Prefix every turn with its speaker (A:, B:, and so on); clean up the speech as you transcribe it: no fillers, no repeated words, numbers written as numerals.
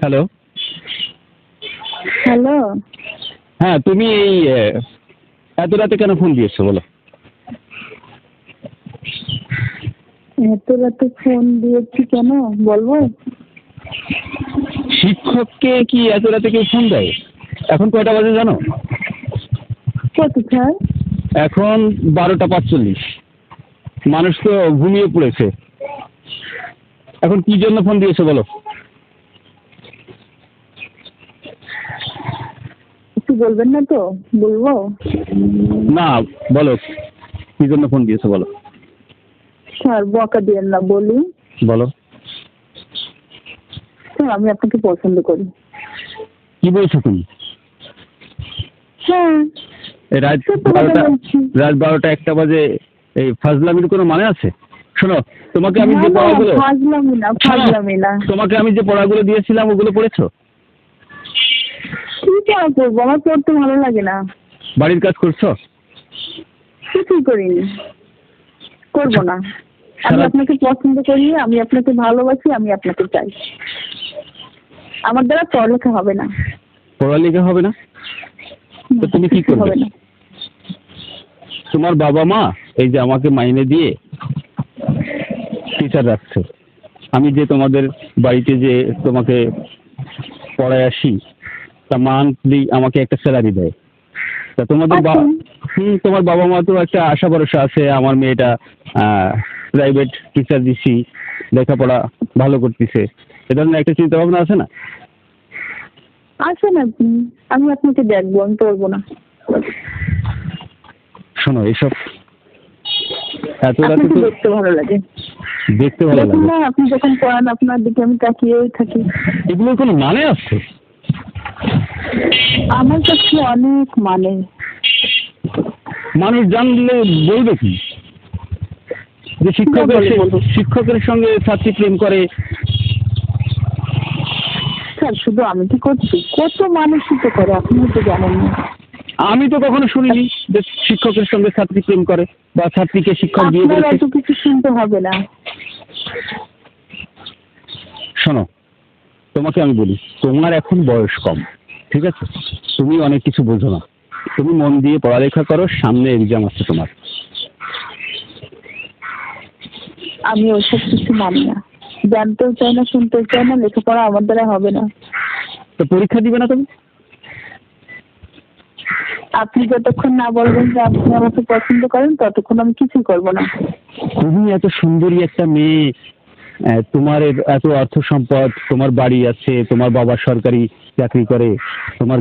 A: Hello.
B: Hello.
A: হ্যাঁ, তুমি এই এত রাতে কেন ফোন দিয়েছো বলো?
B: এত রাতে ফোন দিয়েছি কেন বলবো?
A: শিক্ষককে কি এত রাতে কেউ ফোন দেয়? এখন কয়টা বাজে জানো?
B: কত স্যার?
A: এখন 12:45। মানুষ তো ঘুমিয়ে পড়েছে। এখন কি জন্য ফোন দিয়েছো বলো?
B: একটু বলবেন না তো? বলবো।
A: না, বলো কি জন্য ফোন দিয়েছো বলো?
B: স্যার বকা দিয়েন না, বলি।
A: বলো।
B: স্যার আমি আপনাকে পছন্দ করি।
A: কি বলছো তুমি?
B: হ্যাঁ,
A: এই রাত
B: সত্যি কথা
A: 12টা,
B: বলছি।
A: রাত 12টা 1টা বাজে এই ফাজলামির কোনো মানে আছে? শোনো, তোমাকে আমি
B: না
A: যে
B: না,
A: পড়াগুলো
B: ফাজলামি না, ফাজলামি না।
A: তোমাকে আমি যে পড়াগুলো দিয়েছিলাম ওগুলো পড়েছো?
B: কি পড়া করবো? আমার পড়তে ভালো লাগে না।
A: বাড়ির কাজ করছো?
B: কিছুই করিনি, করবো না। আমি
A: সারা
B: আপনাকে পছন্দ করি, আমি আপনাকে ভালোবাসি, আমি আপনাকে চাই। আমার দ্বারা পড়ালেখা হবে না।
A: পড়ালেখা হবে না? তো তুমি কি
B: কিছু
A: করবে?
B: হবে না।
A: তোমার বাবা মা এই যে আমাকে মাইনে দিয়ে টিচার রাখছে, আমি যে তোমাদের বাড়িতে যে তোমাকে পড়ায় আসি, তা মান্থলি আমাকে একটা স্যালারি দেয়। তা তোমাদের
B: আচ্ছা।
A: তোমার বাবা মা তো একটা আশা ভরসা আছে, আমার মেয়েটা প্রাইভেট টিচার দিছি, লেখাপড়া ভালো করতেছে, এ ধরনের একটা চিন্তা ভাবনা আছে না?
B: আসেন আপনি, আমি আপনাকে দেখবো, আমি পড়বো না।
A: শোনো, এসব এত রাতে
B: আপনাকে
A: তো
B: দেখতে ভালো লাগে।
A: দেখতে ভালো
B: দেখুন
A: লাগে।
B: না, আপনি যখন পড়ান আপনার দিকে আমি তাকিয়েই থাকি।
A: এগুলোর কোনো মানে আছে?
B: আমার কাছে অনেক মানে।
A: মানুষ জানলে বলবে কি যে শিক্ষকের সঙ্গে ছাত্রী প্রেম করে?
B: স্যার শুধু আমি কি করছি? কত মানুষই তো করে, আপনি তো জানেন না।
A: আমি তো কখনো শুনিনি যে শিক্ষকের সঙ্গে ছাত্রী প্রেম করে বা ছাত্রীকে শিক্ষক বিয়ে
B: আপনার
A: করেছে।
B: এত কিছু শুনতে হবে না।
A: শোনো, তোমাকে আমি বলি, তোমার এখন বয়স কম, ঠিক আছে? তুমি অনেক কিছু বোঝো না। তুমি মন দিয়ে পড়ালেখা করো, সামনে এক্সাম আছে তোমার।
B: আমি ওসব কিছু মানি না, জানতেও চাই না, শুনতেও চাই না। লেখাপড়া আমার দ্বারা হবে না।
A: তো পরীক্ষা দিবে না তুমি?
B: আপনি যতক্ষণ না বলবেন যে আপনি আমাকে পছন্দ করেন ততক্ষণ আমি কিছুই করবো না।
A: তুমি এত সুন্দরী একটা মেয়ে, তোমার এত অর্থ সম্পদ, তোমার বাড়ি আছে, তোমার বাবা সরকারি চাকরি করে, তোমার